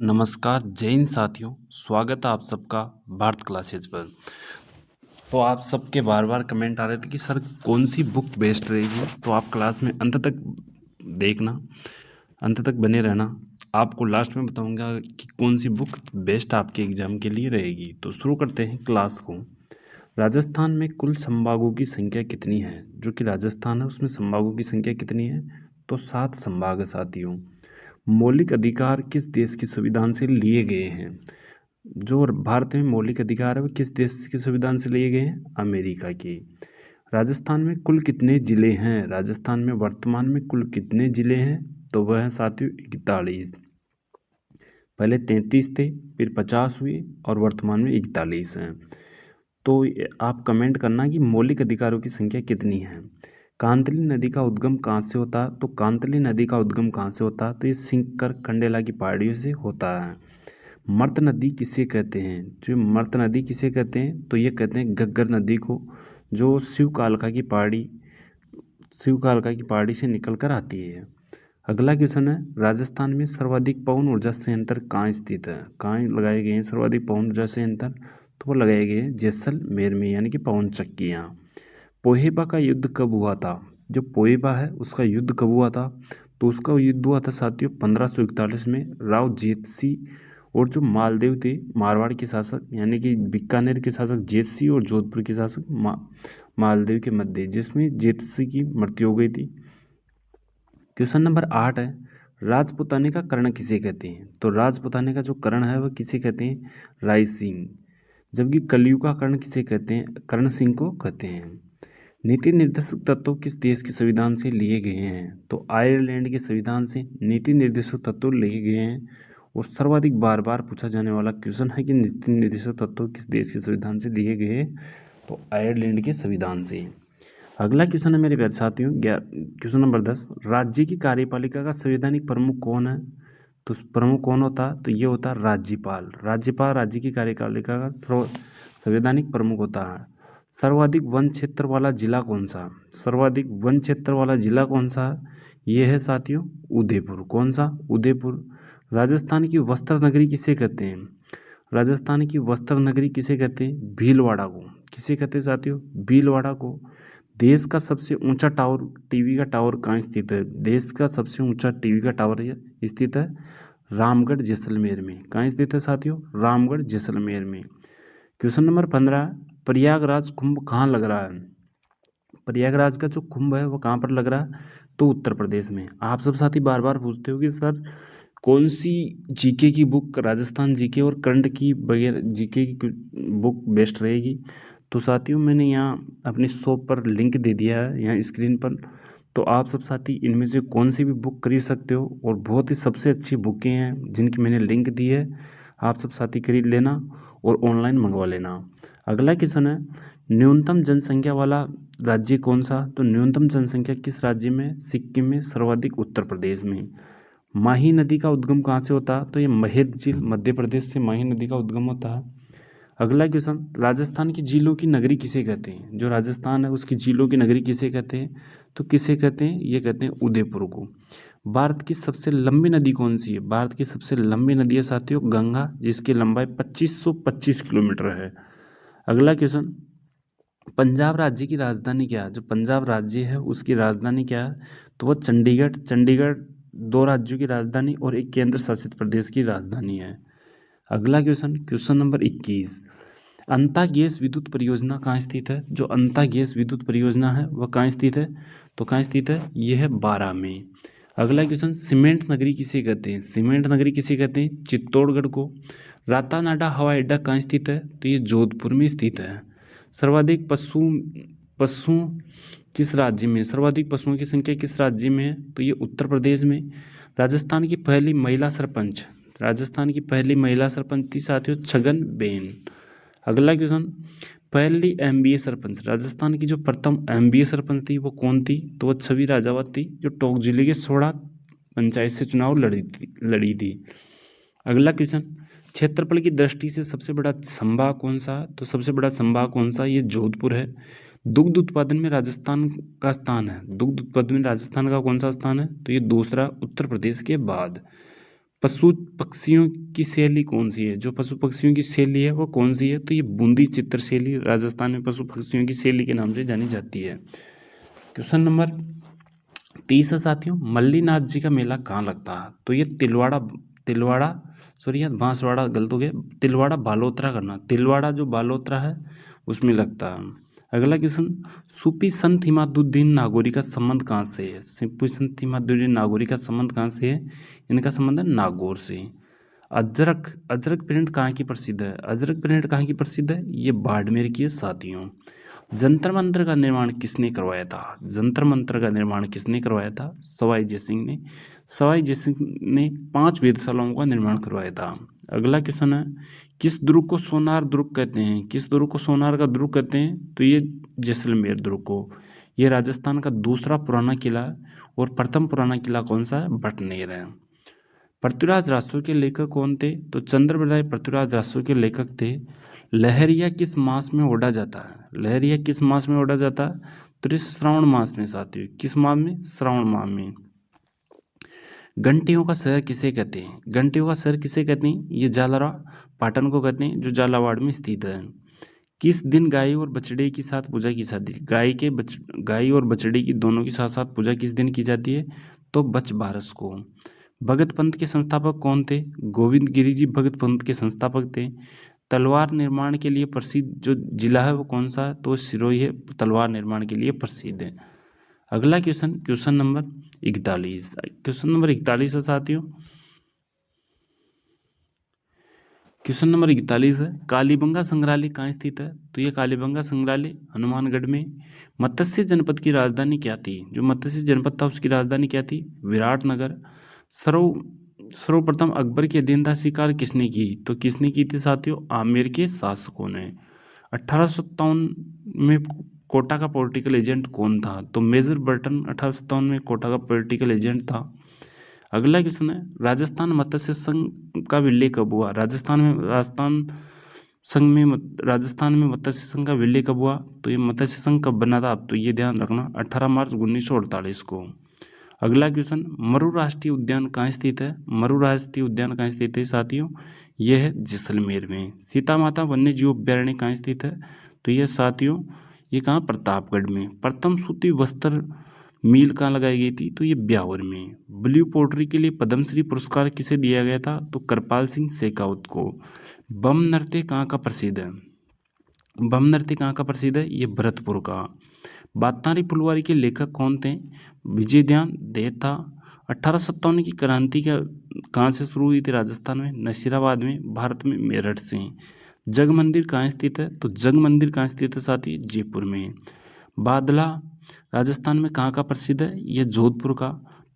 नमस्कार जय हिंद साथियों, स्वागत है आप सबका भारत क्लासेज पर। तो आप सबके बार बार कमेंट आ रहे थे कि सर कौन सी बुक बेस्ट रहेगी, तो आप क्लास में अंत तक देखना, अंत तक बने रहना। आपको लास्ट में बताऊंगा कि कौन सी बुक बेस्ट आपके एग्जाम के लिए रहेगी। तो शुरू करते हैं क्लास को। राजस्थान में कुल संभागों की संख्या कितनी है? जो कि राजस्थान है उसमें संभागों की संख्या कितनी है? तो 7 संभाग है साथियों। मौलिक अधिकार किस देश के संविधान से लिए गए हैं? जो भारत में मौलिक अधिकार है वो किस देश के संविधान से लिए गए हैं? अमेरिका के। राजस्थान में कुल कितने जिले हैं? राजस्थान में वर्तमान में कुल कितने जिले हैं? तो वह है साथियों 41। पहले 33 थे, फिर 50 हुए और वर्तमान में 41 हैं। तो आप कमेंट करना कि मौलिक अधिकारों की संख्या कितनी है। कांतली नदी का उद्गम कहाँ से होता? तो कांतली नदी का उद्गम कहाँ से होता? तो ये सिंकर खंडेला की पहाड़ियों से होता है। मर्त नदी किसे कहते हैं? जो मर्त नदी किसे कहते हैं? तो ये कहते हैं घग्गर नदी को, जो शिव कालका की पहाड़ी से निकल कर आती है। अगला क्वेश्चन है, राजस्थान में सर्वाधिक पवन ऊर्जा संयंत्र कहाँ स्थित है? कहाँ लगाए गए हैं सर्वाधिक पवन ऊर्जा संयंत्र? तो वो लगाए गए हैं जैसलमेर में, यानी कि पवन चक्कियाँ। पोहेबा का युद्ध कब हुआ था? जो पोहेबा है उसका युद्ध कब हुआ था? तो उसका युद्ध हुआ था साथियों 1541 में। राव जेत सिंह और जो मालदेव थे, मारवाड़ के शासक यानी कि बीकानेर के शासक जेत सिंह और जोधपुर के शासक मालदेव के मध्य, जिसमें जेत सिंह की मृत्यु हो गई थी। क्वेश्चन नंबर 8 है, राजपुताने का कर्ण किसे कहते हैं? तो राजपुताने का जो कर्ण है वह किसे कहते हैं? राय सिंह। जबकि कलयुग का कर्ण किसे कहते हैं? कर्ण सिंह को कहते हैं। नीति निर्देशक तत्व किस देश के संविधान से लिए गए हैं? तो आयरलैंड के संविधान से नीति निर्देशक तत्व लिए गए हैं। और सर्वाधिक बार बार पूछा जाने वाला क्वेश्चन है कि नीति निर्देशक तत्व किस देश के संविधान से लिए गए हैं? तो आयरलैंड के संविधान से। अगला क्वेश्चन है मेरे प्यारे साथियों, क्वेश्चन नंबर 10, राज्य की कार्यपालिका का संवैधानिक प्रमुख कौन है? तो प्रमुख कौन होता है? तो ये होता है राज्यपाल। राज्यपाल राज्य की कार्यपालिका का संवैधानिक प्रमुख होता है। सर्वाधिक वन क्षेत्र वाला जिला कौन सा? सर्वाधिक वन क्षेत्र वाला जिला कौन सा है? ये है साथियों उदयपुर। कौन सा? उदयपुर। राजस्थान की वस्त्र नगरी किसे कहते हैं? राजस्थान की वस्त्र नगरी किसे कहते हैं? भीलवाड़ा को। किसे कहते हैं साथियों? भीलवाड़ा को। देश का सबसे ऊंचा टावर, टीवी का टावर कहाँ स्थित है? देश का सबसे ऊंचा टीवी का टावर स्थित है रामगढ़ जैसलमेर में। कहाँ स्थित है साथियों? रामगढ़ जैसलमेर में। क्वेश्चन नंबर 15, प्रयागराज कुंभ कहाँ लग रहा है? प्रयागराज का जो कुंभ है वो कहाँ पर लग रहा है? तो उत्तर प्रदेश में। आप सब साथी बार बार पूछते हो कि सर कौन सी जीके की बुक, राजस्थान जीके और करंट की वगैरह जीके की बुक बेस्ट रहेगी? तो साथियों मैंने यहाँ अपनी शॉप पर लिंक दे दिया है यहाँ स्क्रीन पर। तो आप सब साथी इनमें से कौन सी भी बुक खरीद सकते हो, और बहुत ही सबसे अच्छी बुकें हैं जिनकी मैंने लिंक दी है। आप सब साथी खरीद लेना और ऑनलाइन मंगवा लेना। अगला क्वेश्चन है, न्यूनतम जनसंख्या वाला राज्य कौन सा? तो न्यूनतम जनसंख्या किस राज्य में? सिक्किम में, सर्वाधिक उत्तर प्रदेश में। माही नदी का उद्गम कहाँ से होता है? तो ये महेंद्र झील मध्य प्रदेश से माही नदी का उद्गम होता है। अगला क्वेश्चन, राजस्थान की झीलों की नगरी किसे कहते हैं? जो राजस्थान है उसकी झीलों की नगरी किसे कहते हैं? तो किसे कहते हैं? ये कहते हैं उदयपुर को। भारत की सबसे लंबी नदी कौन सी है? भारत की सबसे लंबी नदी है साथियों गंगा, जिसकी लंबाई 2525 किलोमीटर है। अगला क्वेश्चन, पंजाब राज्य की राजधानी क्या है? जो पंजाब राज्य है उसकी राजधानी क्या है? तो वह चंडीगढ़। चंडीगढ़ दो राज्यों की राजधानी और एक केंद्र शासित प्रदेश की राजधानी है। अगला क्वेश्चन, क्वेश्चन नंबर 21, अंता गैस विद्युत परियोजना कहाँ स्थित है? जो अंता गैस विद्युत परियोजना है वह कहाँ स्थित है? तो कहाँ स्थित है? यह है 12 में। अगला क्वेश्चन, सीमेंट नगरी किसे कहते हैं? सीमेंट नगरी किसे कहते हैं? चित्तौड़गढ़ को। रातानाडा हवाई अड्डा कहाँ स्थित है? तो ये जोधपुर में स्थित है। सर्वाधिक पशु पशु किस राज्य में? सर्वाधिक पशुओं की संख्या किस राज्य में है? तो ये उत्तर प्रदेश में। राजस्थान की पहली महिला सरपंच, राजस्थान की पहली महिला सरपंच थी साथियों छगन बेन। अगला क्वेश्चन, पहली एमबीए सरपंच, राजस्थान की जो प्रथम एमबीए सरपंच थी वो कौन थी? तो वो छवि राजावत थी, जो टोंक जिले के सोड़ा पंचायत से चुनाव लड़ी थी। अगला क्वेश्चन, क्षेत्रफल की दृष्टि से सबसे बड़ा संभाग कौन सा? तो सबसे बड़ा संभाग कौन सा? ये जोधपुर है। दुग्ध उत्पादन में राजस्थान का स्थान है, दुग्ध उत्पादन में राजस्थान का कौन सा स्थान है? तो ये दूसरा, उत्तर प्रदेश के बाद। पशु पक्षियों की शैली कौन सी है? जो पशु पक्षियों की शैली है वो कौन सी है? तो ये बूंदी चित्र शैली राजस्थान में पशु पक्षियों की शैली के नाम से जानी जाती है। क्वेश्चन नंबर 30 है साथियों, मल्लीनाथ जी का मेला कहाँ लगता है? तो ये तिलवाड़ा सॉरी यार बांसवाड़ा गलत हो गया, तिलवाड़ा बालोतरा करना, तिलवाड़ा जो बालोतरा है उसमें लगता है। अगला क्वेश्चन, सूफी संत इमादुद्दीन नागौरी का संबंध कहाँ से है? सूफी संत इमादुद्दीन नागौरी का संबंध कहाँ से है? इनका संबंध है नागौर से। अजरक अजरक प्रिंट कहाँ की प्रसिद्ध है? अजरक प्रिंट कहाँ की प्रसिद्ध है? ये बाड़मेर की है साथियों। जंतर मंतर का निर्माण किसने करवाया था? जंतर मंतर का निर्माण किसने करवाया था? सवाई जयसिंह ने। सवाई जयसिंह ने 5 वेधशालाओं का निर्माण करवाया था। अगला क्वेश्चन है, किस दुर्ग को सोनार दुर्ग कहते हैं? किस दुर्ग को सोनार का दुर्ग कहते हैं? तो ये जैसलमेर दुर्ग को। ये राजस्थान का दूसरा पुराना किला है और प्रथम पुराना किला कौन सा है? भटनेर है। पृथ्वीराज राजसूय के लेखक कौन थे? तो चंद्रप्रदाय पृथ्वीराज राजसूय के लेखक थे। लहरिया किस मास में ओढ़ा जाता है? लहरिया किस मास में ओढ़ा जाता है? तो ये श्रावण मास में साथियों। किस माह में? श्रावण माह में। घंटियों का शहर किसे कहते हैं? घंटियों का शहर किसे कहते हैं? ये जालरा पाटन को कहते हैं, जो झालावाड़ में स्थित है। किस दिन गाय और बछड़े की साथ पूजा की जाती है? गाय और बछड़े की दोनों की साथ साथ पूजा किस दिन की जाती है? तो बछ बारस को। भगत पंथ के संस्थापक कौन थे? गोविंद गिरी जी भगत पंथ के संस्थापक थे। तलवार निर्माण के लिए प्रसिद्ध जो जिला है वो कौन सा है? तो सिरोही है, तलवार निर्माण के लिए प्रसिद्ध है। अगला क्वेश्चन नंबर 41। क्वेश्चन नंबर 41 है साथियों। क्वेश्चन नंबर 41 है, कालीबंगा संग्रहालय कहाँ स्थित है? तो ये कालीबंगा संग्रहालय हनुमानगढ़ में। मत्स्य जनपद की राजधानी क्या थी? जो मत्स्य जनपद था उसकी राजधानी क्या थी? विराटनगर। सर्वप्रथम अकबर के अधीनता स्वीकार किसने की? तो किसने की थी साथियों? आमेर के शासकों ने। 1857 में कोटा का पॉलिटिकल एजेंट कौन था? तो मेजर बर्टन 1857 में कोटा का पॉलिटिकल एजेंट था। अगला क्वेश्चन है, राजस्थान मत्स्य संघ का विलय कब हुआ? राजस्थान में मत्स्य संघ का विलय कब हुआ? तो ये मत्स्य संघ कब बना था? अब तो ये ध्यान रखना 18 मार्च 1948 को। अगला क्वेश्चन, मरु राष्ट्रीय उद्यान कहाँ स्थित है? मरु राष्ट्रीय उद्यान कहाँ स्थित है साथियों? यह है जैसलमेर में। सीता माता वन्य जीव अभ्यारण्य कहाँ स्थित है? तो यह साथियों ये कहाँ? प्रतापगढ़ में। प्रथम सूती वस्त्र मिल कहाँ लगाई गई थी? तो ये ब्यावर में। ब्लू पोट्री के लिए पद्मश्री पुरस्कार किसे दिया गया था? तो कृपाल सिंह शेखावत को। बम नृत्य कहाँ का प्रसिद्ध है? बम नृत्य कहाँ का प्रसिद्ध है? ये भरतपुर का। बातारी फुलवारी के लेखक कौन थे? विजय ध्यान देथा। 1857 की क्रांति का कहाँ से शुरू हुई थी? राजस्थान में नसीराबाद में, भारत में मेरठ से। जग मंदिर कहाँ स्थित है? तो जग मंदिर कहाँ स्थित है साथी? जयपुर में। बादला राजस्थान में कहाँ का प्रसिद्ध है? ये जोधपुर का।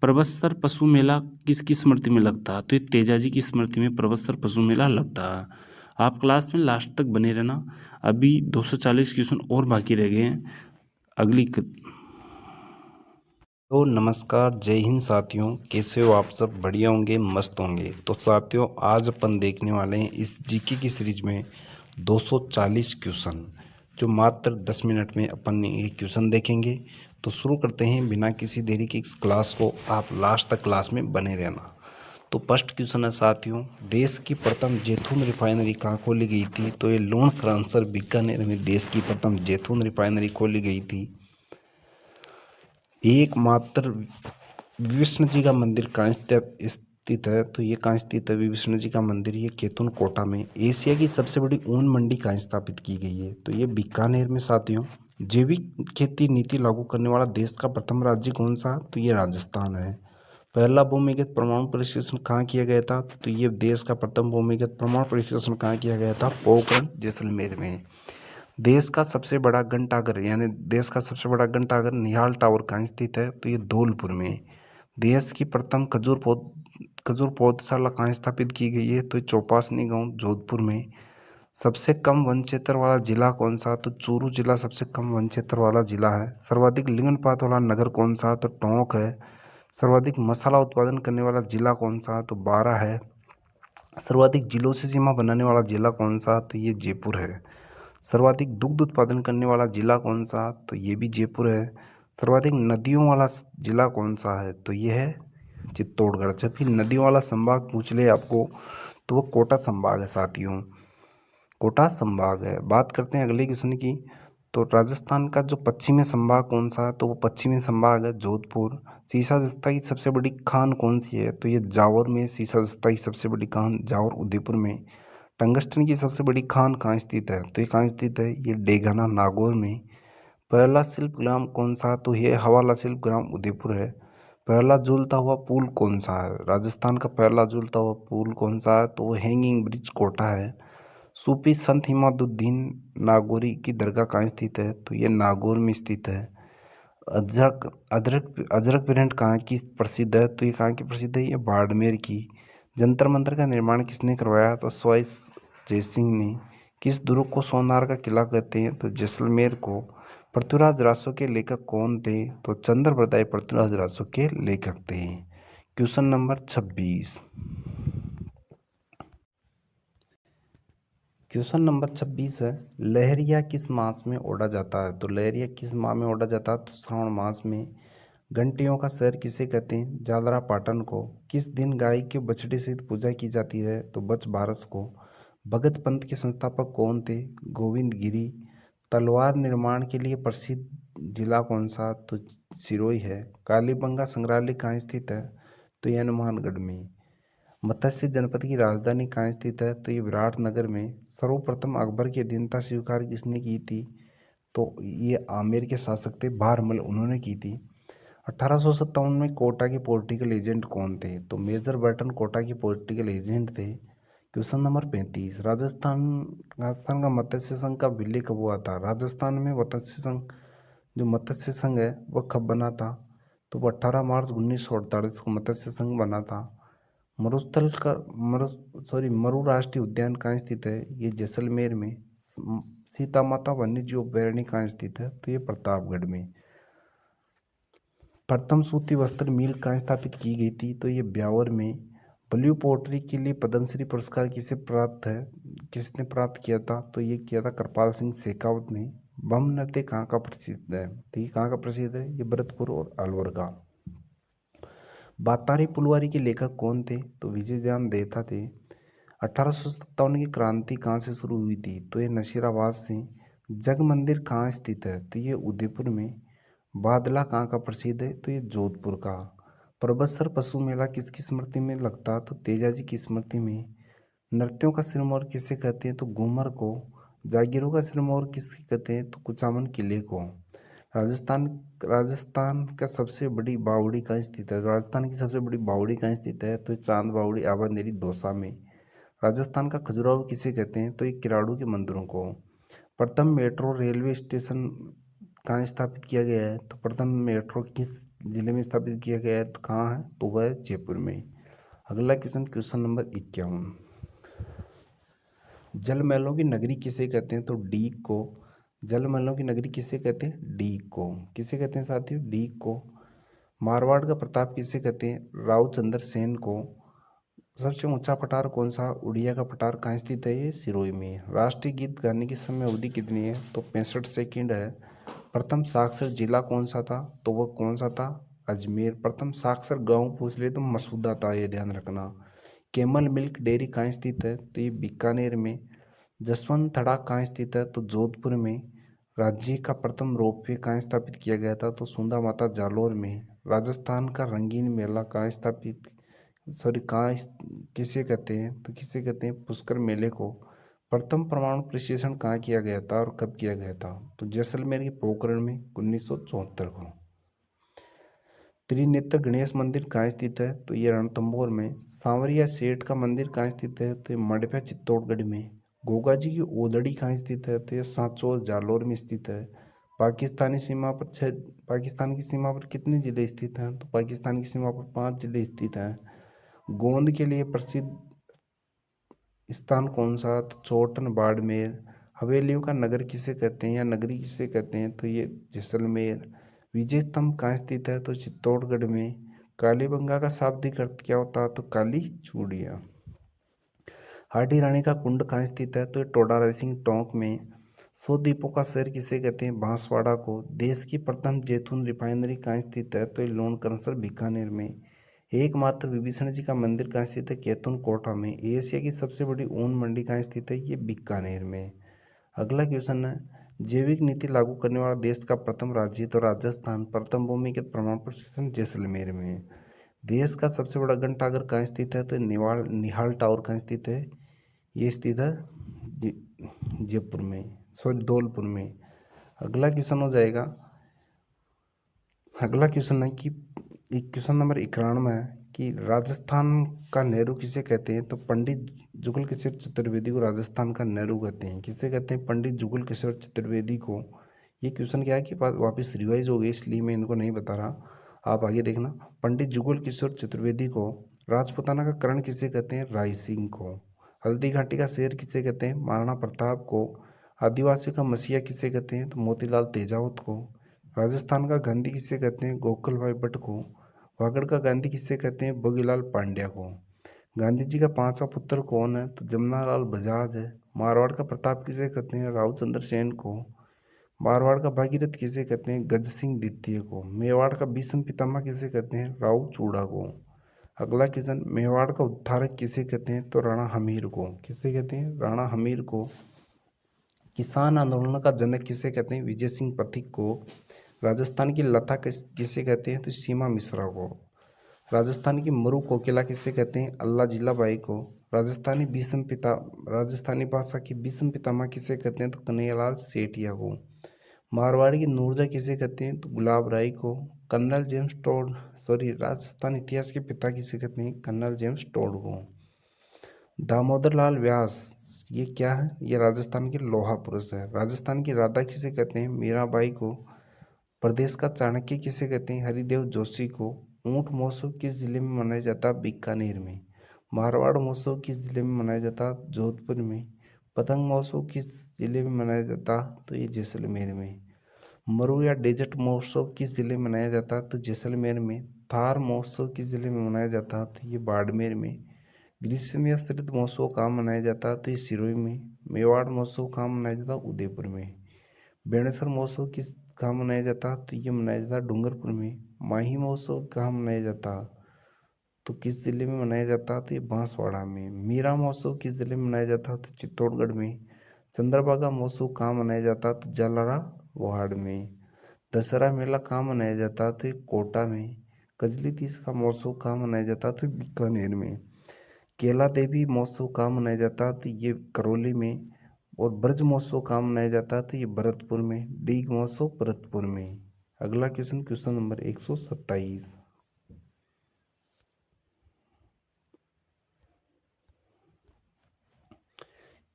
प्रबस्तर पशु मेला किसकी स्मृति में लगता है? तो ये तेजाजी की स्मृति में प्रबस्तर पशु मेला लगता है। आप क्लास में लास्ट तक बने रहना, अभी 240 क्वेश्चन और बाकी रह गए हैं। अगली तो नमस्कार, जय हिंद साथियों। कैसे हो आप सब? बढ़िया होंगे, मस्त होंगे। तो साथियों आज अपन देखने वाले हैं इस जीके की सीरीज में 240 क्वेश्चन, जो मात्र 10 मिनट में अपन ने ये क्वेश्चन देखेंगे। तो शुरू करते हैं बिना किसी देरी के इस क्लास को। आप लास्ट तक क्लास में बने रहना। तो फर्स्ट क्वेश्चन है साथियों, देश की प्रथम जैतून रिफाइनरी कहाँ खोली गई थी? तो ये लोन क्रांसर बीकानेर में देश की प्रथम जैतून रिफाइनरी खोली गई थी। एकमात्र विष्णु जी का मंदिर कहाँ स्थित है? तो ये कहाँ स्थित है विष्णु जी का मंदिर? ये केतुन कोटा में। एशिया की सबसे बड़ी ऊन मंडी कहाँ स्थापित की गई है? तो ये बीकानेर में साथियों। जैविक खेती नीति लागू करने वाला देश का प्रथम राज्य कौन सा? तो ये राजस्थान है। पहला भूमिगत परमाणु परीक्षण कहाँ किया गया था? तो ये देश का प्रथम भूमिगत परमाणु परीक्षण कहाँ किया गया था? पोखरण जैसलमेर में। देश का सबसे बड़ा घंटाघर यानी देश का सबसे बड़ा घंटाघर निहाल टावर कहाँ स्थित है? तो ये धौलपुर में। देश की प्रथम खजूर पौधशाला कहाँ स्थापित की गई है? तो चौपासनी गांव जोधपुर में। सबसे कम वन क्षेत्र वाला जिला कौन सा? तो चूरू जिला सबसे कम वन क्षेत्र वाला जिला है। सर्वाधिक लिंगानुपात वाला नगर कौन सा? तो टोंक है। सर्वाधिक मसाला उत्पादन करने वाला जिला कौन सा? तो 12 है। सर्वाधिक जिलों से सीमा बनाने वाला जिला कौन सा? तो ये जयपुर है। सर्वाधिक दुग्ध उत्पादन करने वाला जिला कौन सा? तो ये भी जयपुर है। सर्वाधिक नदियों वाला जिला कौन सा है? तो ये है चित्तौड़गढ़। जब भी नदियों वाला संभाग पूछ ले आपको तो वो कोटा संभाग है साथियों, कोटा संभाग है। बात करते हैं अगले क्वेश्चन की, तो राजस्थान का जो पश्चिमी संभाग कौन सा है, तो वो पश्चिमी संभाग है जोधपुर। सीसा जस्ता की सबसे बड़ी खान कौन सी है, तो ये जावर में सीसा जस्ता की सबसे बड़ी खान जावर उदयपुर में। टंगस्टन की सबसे बड़ी खान कहाँ स्थित है, तो ये कहाँ स्थित है, ये डेगाना नागौर में। पहला शिल्प ग्राम कौन सा, तो ये हवाला शिल्प ग्राम उदयपुर है। पहला झूलता हुआ पुल कौन सा है, राजस्थान का पहला झूलता हुआ पुल कौन सा है, तो वो हैंगिंग ब्रिज कोटा है। सूफी संत हिमादुद्दीन नागौरी की दरगाह कहाँ स्थित है, तो ये नागौर में स्थित है। अजरक अजरक अजरक प्रिंट कहाँ की प्रसिद्ध है, तो ये कहाँ की प्रसिद्ध है, ये बाड़मेर की। जंतर मंतर का निर्माण किसने करवाया, तो स्वाइस जयसिंह ने। किस दुर्ग को सोनार का किला कहते हैं, तो जैसलमेर को। पृथ्वीराज रासो के लेखक कौन थे, तो चंद्र बरदाई पृथ्वीराज रासो के लेखक थे। Question number 26। क्वेश्चन नंबर 26 है, लहरिया किस मास में ओढ़ा जाता है, तो लहरिया किस माह में ओढ़ा जाता है, तो श्रावण मास में। घंटियों का शहर किसे कहते हैं, जालरा पाटन को। किस दिन गाय के बछड़े से पूजा की जाती है, तो बच बारस को। भगत पंथ के संस्थापक कौन थे, गोविंद गिरी। तलवार निर्माण के लिए प्रसिद्ध जिला कौन सा, तो सिरोही है। कालीबंगा संग्रहालय कहाँ स्थित है, तो ये हनुमानगढ़ में। मत्स्य जनपद की राजधानी कहाँ स्थित है, तो ये विराटनगर में। सर्वप्रथम अकबर की अधीनता स्वीकार किसने की थी, तो ये आमेर के शासक थे बहरमल, उन्होंने की थी। 1857 में कोटा के पॉलिटिकल एजेंट कौन थे, तो मेजर बर्टन कोटा के पॉलिटिकल एजेंट थे। क्वेश्चन नंबर 35, राजस्थान का मत्स्य संघ का विलय कब हुआ था, राजस्थान में मत्स्य संघ, जो मत्स्य संघ है वह कब बना था, तो वो 18 मार्च 1948 को मत्स्य संघ बना था। मरुस्थल का मरु राष्ट्रीय उद्यान कहाँ स्थित है, ये जैसलमेर में। सीता माता वन्यजीव अभयारण्य कहाँ स्थित है, तो ये प्रतापगढ़ में। प्रथम सूती वस्त्र मिल कहाँ स्थापित की गई थी, तो ये ब्यावर में। ब्लू पोट्री के लिए पद्मश्री पुरस्कार किसने प्राप्त किया था, तो ये किया था कृपाल सिंह शेखावत ने। बम नृत्य कहाँ का प्रसिद्ध है, तो ये कहाँ का प्रसिद्ध है, ये भरतपुर और अलवर का। बातारी पुलवारी के लेखक कौन थे, तो विजय ध्यान देथा थे। 1857 की क्रांति कहाँ से शुरू हुई थी, तो ये नशीराबाद से। जग मंदिर कहाँ स्थित है, तो ये उदयपुर में। बादला कहाँ का प्रसिद्ध है, तो ये जोधपुर का। परबतसर पशु मेला किसकी स्मृति में लगता, तो तेजाजी की स्मृति में। नृत्यों का सिरमौर किसे कहते हैं, तो घूमर को। जागीरों का सिरमौर किसके कहते हैं, तो कुचामन किले को। राजस्थान राजस्थान का सबसे बड़ी बावड़ी कहाँ स्थित है, राजस्थान की सबसे बड़ी बावड़ी कहाँ स्थित है, तो ये चांद बावड़ी आबानेरी दौसा में। राजस्थान का खजुराहो किसे कहते हैं, तो ये किराड़ू के मंदिरों को। प्रथम मेट्रो रेलवे स्टेशन कहाँ स्थापित किया गया है, तो प्रथम मेट्रो किस जिले में स्थापित किया गया है, तो कहाँ है, तो वह है जयपुर में। अगला क्वेश्चन नंबर 51, जलमहलों की नगरी किसे कहते हैं, तो डीग को। जलमहलों की नगरी किसे कहते हैं, डीग को। किसे कहते हैं साथियों, डीग को। मारवाड़ का प्रताप किसे कहते हैं, रावचंद्र सेन को। सबसे ऊंचा पठार कौन सा, उड़िया का पठार कहाँ स्थित है, ये सिरोही में। राष्ट्रीय गीत गाने की समय अवधि कितनी है, तो 65 सेकंड है। प्रथम साक्षर जिला कौन सा था, तो वह कौन सा था, अजमेर। प्रथम साक्षर गांव पूछ ले तो मसूदा था, ये ध्यान रखना। कैमल मिल्क डेयरी कहाँ स्थित है, तो ये बीकानेर में। जसवंत थड़ा कहाँ स्थित है, तो जोधपुर में। राज्य का प्रथम रोपवे कहाँ स्थापित किया गया था, तो सुंदा माता जालोर में। राजस्थान का रंगीन मेला कहाँ स्थापित कहाँ किसे कहते हैं, तो किसे कहते हैं, पुष्कर मेले को। प्रथम परमाणु प्रशिक्षण कहाँ किया गया था और कब किया गया था, तो जैसलमेर के पोखरण में 1974 को। त्रिनेत्र गणेश मंदिर कहाँ स्थित है, तो ये रणथंभौर में। सांवरिया सेठ का मंदिर कहाँ स्थित है, तो ये मडपा चित्तौड़गढ़ में। गोगा जी की ओदड़ी कहाँ स्थित है, तो ये सांचौर जालोर में स्थित है। पाकिस्तान की सीमा पर कितने जिले स्थित हैं, तो पाकिस्तान की सीमा पर 5 जिले स्थित हैं। गोंद के लिए प्रसिद्ध स्थान कौन सा, तो चोटन बाड़मेर। हवेलियों का नगर किसे कहते हैं या नगरी किसे कहते हैं, तो ये जैसलमेर। विजय स्तंभ कहाँ स्थित है, तो चित्तौड़गढ़ में। कालीबंगा का शाब्दिक अर्थ क्या होता है, तो काली चूड़ियाँ। हाडी रानी का कुंड कहाँ स्थित है, तो ये टोडा रायसिंह टोंक में। 100 द्वीपों का शहर किसे कहते हैं, बांसवाड़ा को। देश की प्रथम जैतून रिफाइनरी कहाँ स्थित है, तो ये लोन करसर बीकानेर में। एकमात्र विभीषण जी का मंदिर कहाँ स्थित है? केतुन कोटा में। एशिया की सबसे बड़ी ऊन मंडी कहाँ स्थित है? ये बीकानेर में। अगला क्वेश्चन है, जैविक नीति लागू करने वाला देश का प्रथम राज्य तो राजस्थान, प्रथम भूमिगत प्रमाण पत्र जैसलमेर में। देश का सबसे बड़ा घंटाघर कहाँ स्थित है? तो निहाल टावर कहाँ स्थित है? ये स्थित है जयपुर में, सॉरी धौलपुर में। अगला क्वेश्चन हो जाएगा, अगला क्वेश्चन है कि क्वेश्चन नंबर 91 है कि राजस्थान का नेहरू किसे कहते हैं? तो पंडित जुगल किशोर चतुर्वेदी को राजस्थान का नेहरू कहते हैं। किसे कहते हैं? पंडित जुगल किशोर चतुर्वेदी को। ये क्वेश्चन क्या है कि वापस रिवाइज हो गई, इसलिए मैं इनको नहीं बता रहा, आप आगे देखना। पंडित जुगल किशोर चतुर्वेदी को। राजपुताना का करण किसे कहते हैं? राय सिंह को। हल्दी घाटी का शेर किसे कहते हैं? महाराणा प्रताप को। आदिवासियों का मसीहा किसे कहते हैं? तो मोतीलाल तेजावत को। राजस्थान का गांधी किसे कहते हैं? गोकुल भाई भट्ट को। वागड़ का गांधी किसे कहते हैं? भोगीलाल पांड्या को। गांधी जी का पांचवा पुत्र कौन है? तो जमनालाल बजाज है। मारवाड़ का प्रताप किसे कहते हैं? राव चंद्र सेन को। मारवाड़ का भागीरथ किसे कहते हैं? गज सिंह द्वितीय को। मेवाड़ का भीष्म पितामह किसे कहते हैं? राव चूड़ा को। अगला क्वेश्चन, मेवाड़ का उद्धारक किसे कहते हैं? तो राणा हमीर को। किसे कहते हैं? राणा हमीर को। किसान आंदोलन का जनक किसे कहते हैं? विजय सिंह पथिक को। राजस्थान की लता किसे कहते हैं? तो सीमा मिश्रा को। राजस्थान की मरु कोकिला किसे कहते हैं? अल्लाह जिलाबाई को। राजस्थानी भाषा की भीष्म पितामह किसे कहते हैं? तो कन्हैयालाल सेठिया को। मारवाड़ी की नूरजहाँ किसे कहते हैं? तो गुलाब राय को। Colonel James Tod, sorry, Rajasthan इतिहास के पिता किसे कहते हैं? कर्नल जेम्स टोड को। दामोदर लाल व्यास, ये क्या है? ये राजस्थान के लोहा पुरुष है। राजस्थान की राधा किसे कहते हैं? मीराबाई को। प्रदेश का चाणक्य किसे कहते हैं? हरिदेव जोशी को। ऊंट महोत्सव किस जिले में मनाया जाता है? बीकानेर में। मारवाड़ महोत्सव किस जिले में मनाया जाता? जोधपुर में। पतंग महोत्सव किस जिले में मनाया जाता? तो ये जैसलमेर में। मरु या डेजर्ट महोत्सव किस जिले में मनाया जाता? तो जैसलमेर में। थार महोत्सव किस जिले में मनाया जाता? तो ये बाड़मेर में। ग्रीष्म ऋतु महोत्सव कहाँ मनाया जाता? तो ये सिरोही में। मेवाड़ महोत्सव कहाँ मनाया जाता? उदयपुर में। बेणेश्वर महोत्सव किस कहाँ मनाया जाता? तो ये मनाया जाता डूंगरपुर में। माही महोत्सव कहाँ मनाया जाता? तो किस जिले में मनाया जाता? तो ये बांसवाड़ा में। मीरा महोत्सव किस जिले में मनाया जाता? तो चित्तौड़गढ़ में। चंद्रभागा महोत्सव कहाँ मनाया जाता? तो झालावाड़ में। दशहरा मेला कहाँ मनाया जाता? तो ये कोटा में। कजली तीज का महोत्सव कहाँ मनाया जाता? तो बीकानेर में। केला देवी महोत्सव कहाँ मनाया जाता? तो ये करौली में। और ब्रज महोत्सव कहाँ मनाया जाता है? तो ये भरतपुर में। डीग महोत्सव भरतपुर में। अगला question, question number 127।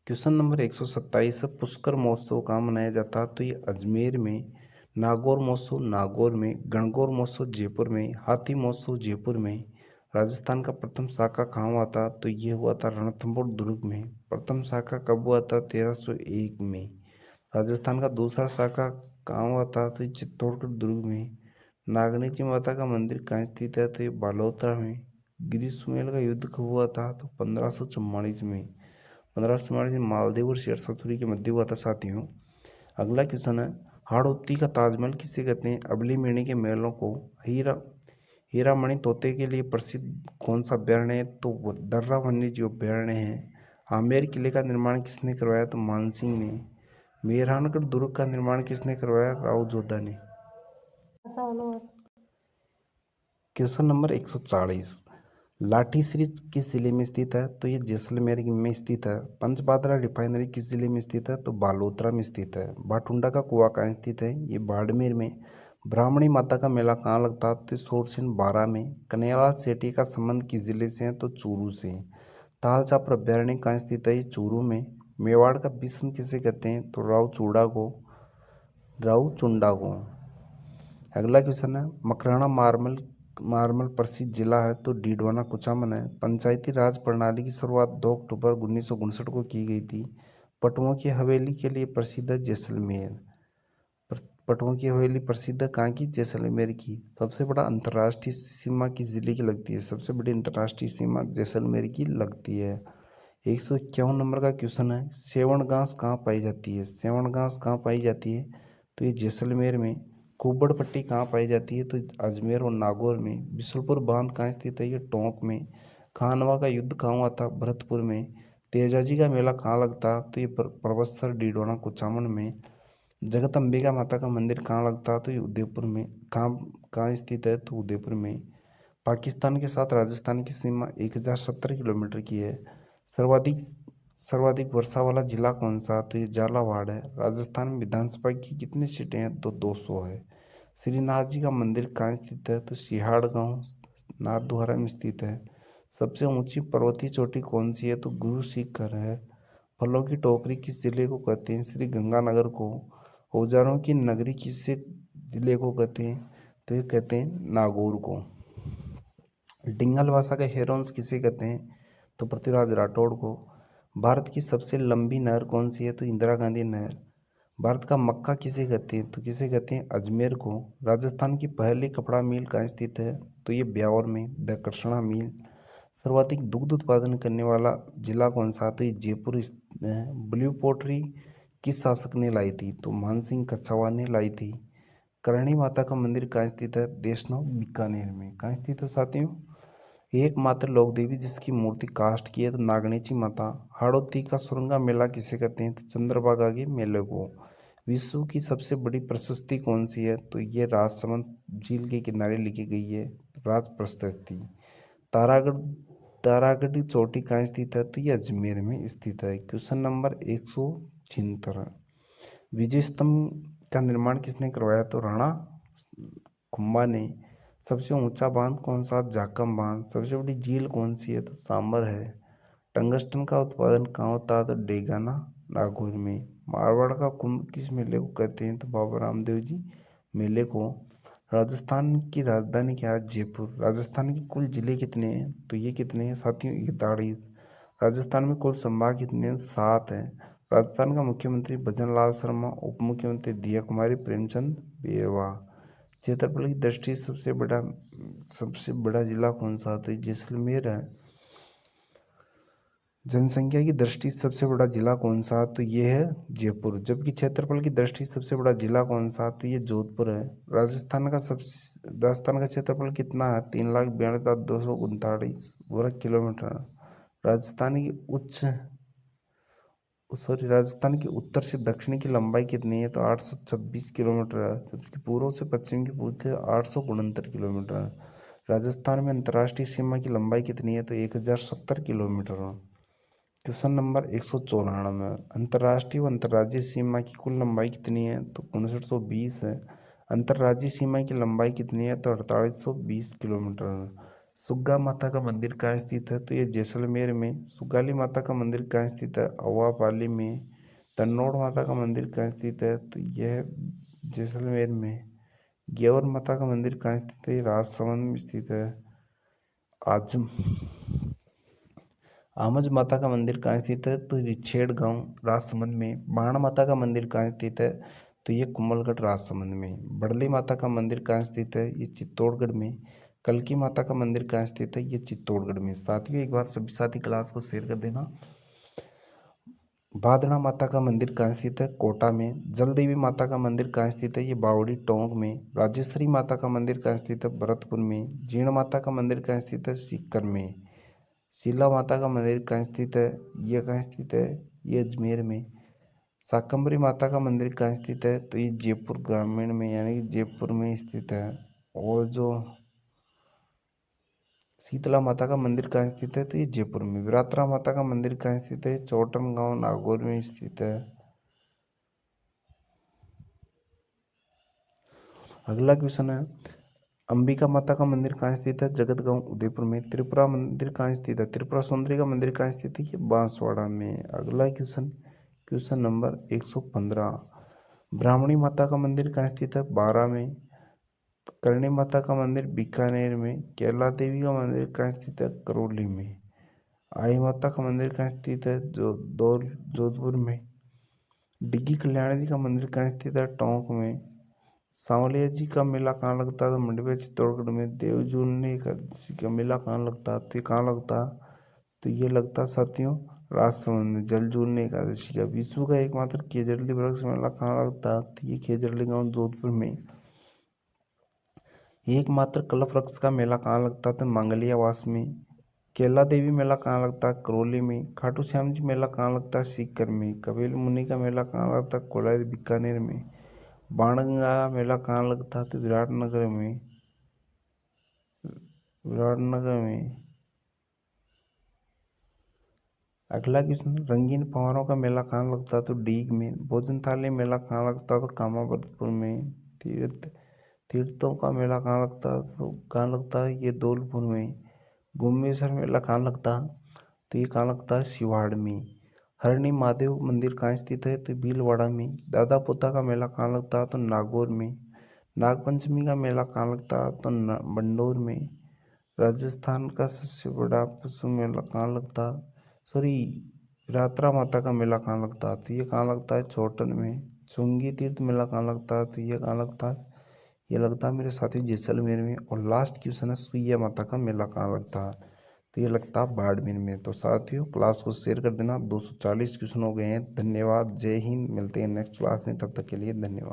Question number 127 है, पुष्कर महोत्सव कहाँ मनाया जाता है? तो ये अजमेर में। नागौर महोत्सव नागौर में। गणगौर महोत्सव जयपुर में। हाथी महोत्सव जयपुर में। राजस्थान का प्रथम शाखा कहाँ हुआ था? तो ये हुआ था रणथंभौर दुर्ग में। प्रथम शाखा कब हुआ था? 1301 में। राजस्थान का दूसरा शाखा कहाँ हुआ था? तो ये चित्तौड़गढ़ दुर्ग में। नागनी जी माता का मंदिर कहाँ स्थित है? तो ये बालोतरा में। गिरिसुमेल का युद्ध कब हुआ था? तो 1544 में। 1544 में मालदीव और शेरशाह के मध्य हुआ था साथियों। अगला क्वेश्चन है, हाड़ौती का ताजमहल किसे कहते हैं? अबली मेणी के महलों को। हीरामणि तोते के लिए प्रसिद्ध कौन सा अभ्यारण्य है? तो दर्रा वन्य जीव अभ्यारण्य है। आमेर किले का निर्माण किसने करवाया? तो मानसिंह ने। मेहरानगढ़ दुर्ग का निर्माण किसने करवाया? राव जोधा ने। क्वेश्चन नंबर 140, लाठीश्री किस जिले में स्थित है? तो ये जैसलमेर में स्थित है। पंचपादरा रिफाइनरी किस जिले में स्थित है? तो बालोतरा में स्थित है। भाटुंडा का कुआं कहाँ स्थित है? ये बाड़मेर में। ब्राह्मणी माता का मेला कहाँ लगता है? तो सोरसिन बारा में। कन्हैयालाल सेठी का संबंध किस जिले से है? तो चूरू से। ताल चापर अभ्यारण्य कहाँ स्थित है? ये चूरू में। मेवाड़ का भीष्म किसे कहते हैं? तो राव चुंडा को। अगला क्वेश्चन है, मकराना मार्मल प्रसिद्ध जिला है? तो डीडवाना कुचामन है। पंचायती राज प्रणाली की शुरुआत 2 अक्टूबर 1959 को की गई थी। पटुओं की हवेली के लिए प्रसिद्ध है जैसलमेर। पटुओं की हवेली प्रसिद्ध है कहाँ की? जैसलमेर की। सबसे बड़ा अंतर्राष्ट्रीय सीमा किस जिले की लगती है? सबसे बड़ी अंतर्राष्ट्रीय सीमा जैसलमेर की लगती है। 151 नंबर का क्वेश्चन है, सेवण घास कहाँ पाई जाती है? सेवण घास कहाँ पाई जाती है? तो ये जैसलमेर में। कुब्बड़ पट्टी कहाँ पाई जाती है? तो अजमेर और नागौर में। बिशुलपुर बांध कहाँ स्थित है? ये टोंक में। खानवा का युद्ध कहाँ हुआ था? भरतपुर में। तेजाजी का मेला कहाँ लगता? तो ये परबतसर डीडोना कुचामन में। जगदम्बिका माता का मंदिर कहाँ लगता? तो ये उदयपुर में। कहाँ कहाँ स्थित है? तो उदयपुर में। पाकिस्तान के साथ राजस्थान की सीमा 1070 किलोमीटर की है। सर्वाधिक सर्वाधिक वर्षा वाला जिला कौन सा? तो ये झालावाड़ है। राजस्थान में विधानसभा की कितनी सीटें हैं? तो 200 है। श्रीनाथ जी का मंदिर कहाँ स्थित है? तो सिहाड़ गांव नाथद्वारा में स्थित है। सबसे ऊंची पर्वतीय चोटी कौन सी है? तो गुरु शिखर है। फलों की टोकरी किस जिले को कहते हैं? श्री गंगानगर को। औजारों की नगरी किस जिले को कहते हैं? तो ये कहते हैं नागौर को। डिंगल भाषा के हेरोन्स किसे कहते हैं? तो पृथ्वीराज राठौड़ को। भारत की सबसे लंबी नहर कौन सी है? तो इंदिरा गांधी नहर। भारत का मक्का किसे कहते हैं? तो किसे कहते हैं? अजमेर को। राजस्थान की पहली कपड़ा मिल कहाँ स्थित है? तो ये ब्यावर में, द कृष्णा मिल। सर्वाधिक दुग्ध उत्पादन करने वाला जिला कौन सा? तो ये जयपुर है। ब्लू पोट्री किस शासक ने लाई थी? तो मानसिंह कच्छावा ने लाई थी। करणी माता का मंदिर कहाँ स्थित है? देशनोक बीकानेर में। कहाँ स्थित है साथियों? एकमात्र लोक देवी जिसकी मूर्ति काष्ठ की है तो नागणेची माता। हाड़ौती का सुरंगा मेला किसे कहते हैं? तो चंद्रभागा के मेले को। विश्व की सबसे बड़ी प्रशस्ति कौन सी है? तो ये राजसमंद झील के किनारे लिखी गई है, राज प्रशस्ति। तारागढ़ तारागढ़ की चोटी कहाँ स्थित है? तो ये अजमेर में स्थित है। Question number 176। विजय स्तंभ का निर्माण किसने करवाया? तो राणा कुंभा ने। सबसे ऊंचा बांध कौन सा? जाकम बांध। सबसे बड़ी झील कौन सी है? तो सांबर है। टंगस्टन का उत्पादन कहाँ होता है? तो डेगाना नागौर में। मारवाड़ का कुंभ किस मेले को कहते हैं? तो बाबा रामदेव जी मेले को। राजस्थान की राजधानी क्या है? जयपुर। राजस्थान के कुल जिले कितने हैं? तो ये कितने हैं साथियों? 41। राजस्थान में कुल संभाग कितने हैं? 7 हैं। राजस्थान का मुख्यमंत्री भजन लाल शर्मा, उप मुख्यमंत्री दिया कुमारी, प्रेमचंद बेरवा। क्षेत्रफल की दृष्टि से सबसे बड़ा जिला कौन सा? तो जैसलमेर है। जनसंख्या की दृष्टि से सबसे बड़ा जिला कौन सा? तो ये है जयपुर। जबकि क्षेत्रफल की दृष्टि से सबसे बड़ा जिला कौन सा? तो ये जोधपुर है। राजस्थान का क्षेत्रफल कितना है? 3,42,239 वर्ग किलोमीटर। राजस्थान की राजस्थान की उत्तर से दक्षिण की लंबाई कितनी है? तो 826 किलोमीटर है। जबकि पूर्व से पश्चिम की पूछे 869 किलोमीटर है। राजस्थान में अंतर्राष्ट्रीय सीमा की लंबाई कितनी है? तो 1070 किलोमीटर है। Question number 194। अंतर्राष्ट्रीय व अंतर्राज्यीय सीमा की कुल लंबाई कितनी है? तो 5920 है। अंतर्राज्यीय सीमा की लंबाई कितनी है? तो 4820 किलोमीटर है। सुग्गा माता का मंदिर कहाँ स्थित है? तो ये जैसलमेर में। सुगाली माता का मंदिर कहाँ स्थित है? अवापाली में। तन्नोड़ माता का मंदिर कहाँ स्थित है? तो यह जैसलमेर में। गेवर माता का मंदिर कहाँ स्थित है? राजसमंद में स्थित है। आजम आमज माता का मंदिर कहाँ स्थित है? तो रिछेड़ गांव राजसमंद में। बाण माता का मंदिर कहाँ स्थित है? तो ये कुम्भलगढ़ राजसमंद में। बड़ली माता का मंदिर कहाँ स्थित है? ये चित्तौड़गढ़ में। कलकी माता का मंदिर कहाँ स्थित है? ये चित्तौड़गढ़ में। साथियों एक बार सभी साथी क्लास को शेयर कर देना। बादड़ा माता का मंदिर कहाँ स्थित है? कोटा में। जल देवी माता का मंदिर कहाँ स्थित है? ये बावड़ी टोंक में। राजेश्वरी माता का मंदिर कहाँ स्थित है? भरतपुर में। जीर्ण माता का मंदिर कहाँ स्थित है? सीकर में। शीला माता का मंदिर कहाँ स्थित है? ये कहाँ स्थित है? ये अजमेर में। शाकंभरी माता का मंदिर कहाँ स्थित है? तो ये जयपुर ग्रामीण में यानी कि जयपुर में स्थित है। और जो शीतला माता का मंदिर कहाँ स्थित है? तो ये जयपुर में। विरात्रा माता का मंदिर कहाँ स्थित है? चौटन गांव नागौर में स्थित है। अगला क्वेश्चन है, अंबिका माता का मंदिर कहाँ स्थित है? जगत गांव उदयपुर में। त्रिपुरा मंदिर कहाँ स्थित है? त्रिपुरा सुंदरी का मंदिर कहाँ स्थित है? ये बांसवाड़ा में। अगला क्वेश्चन, क्वेश्चन नंबर 115। ब्राह्मणी माता का मंदिर कहाँ स्थित है? बारा में। करणी माता का मंदिर बीकानेर में। कैला देवी का मंदिर कहाँ स्थित है? करौली में। आई माता का मंदिर कहाँ स्थित है? जोधपुर में। डिग्गी कल्याणी जी का मंदिर कहाँ स्थित है? टोंक में। सांवलिया जी का मेला कहाँ लगता है? तो मंडवे चित्तौड़गढ़ में। देवजून एकादशी का मेला कहाँ लगता है? तो ये कहाँ लगता है? तो ये लगता है साथियों राजसमंद में। जल जूलने एकादशी का। विश्व का एकमात्र खेजड़ली वृक्ष मेला कहाँ लगता है? तो ये खेजड़ली गांव जोधपुर में। एकमात्र कल्पवृक्ष का मेला कहाँ लगता है? तो मांगलियावास में। केला देवी मेला कहाँ लगता है? करौली में। खाटू श्याम जी मेला कहाँ लगता है? सीकर में। कपिल मुनि का मेला कहाँ लगता है? कोलायत बीकानेर में। बाणगंगा मेला कहाँ लगता है? तो विराटनगर में। अगला क्वेश्चन, रंगीन फव्वारों का मेला कहाँ लगता है? तो डीग में। भोजन थाली मेला कहाँ लगता है? तो कामावतपुर में। तीर्थों का मेला कहाँ लगता है? तो कहाँ लगता है? ये धौलपुर में। गुम्बेश्वर मेला कहाँ लगता है? तो ये कहाँ लगता है? सिवाड़ में। हरणी महादेव मंदिर कहाँ स्थित है? तो भीलवाड़ा में। दादा पोता का मेला कहाँ लगता है? तो नागौर में। नागपंचमी का मेला कहाँ लगता है? तो बंडोर में। राजस्थान का सबसे बड़ा पशु मेला कहाँ लगता है? रात्रा माता का मेला कहाँ लगता है? तो ये कहाँ लगता है? छोटन में। चुंगी तीर्थ मेला कहाँ लगता है? तो ये कहाँ लगता है? ये लगता है मेरे साथी जैसलमेर में। और लास्ट क्वेश्चन है, सुइया माता का मेला कहाँ लगता है? तो ये लगता है बाड़मेर में। तो साथियों, क्लास को शेयर कर देना। 240 क्वेश्चन हो गए हैं। धन्यवाद। जय हिंद। मिलते हैं नेक्स्ट क्लास में, तब तक के लिए धन्यवाद।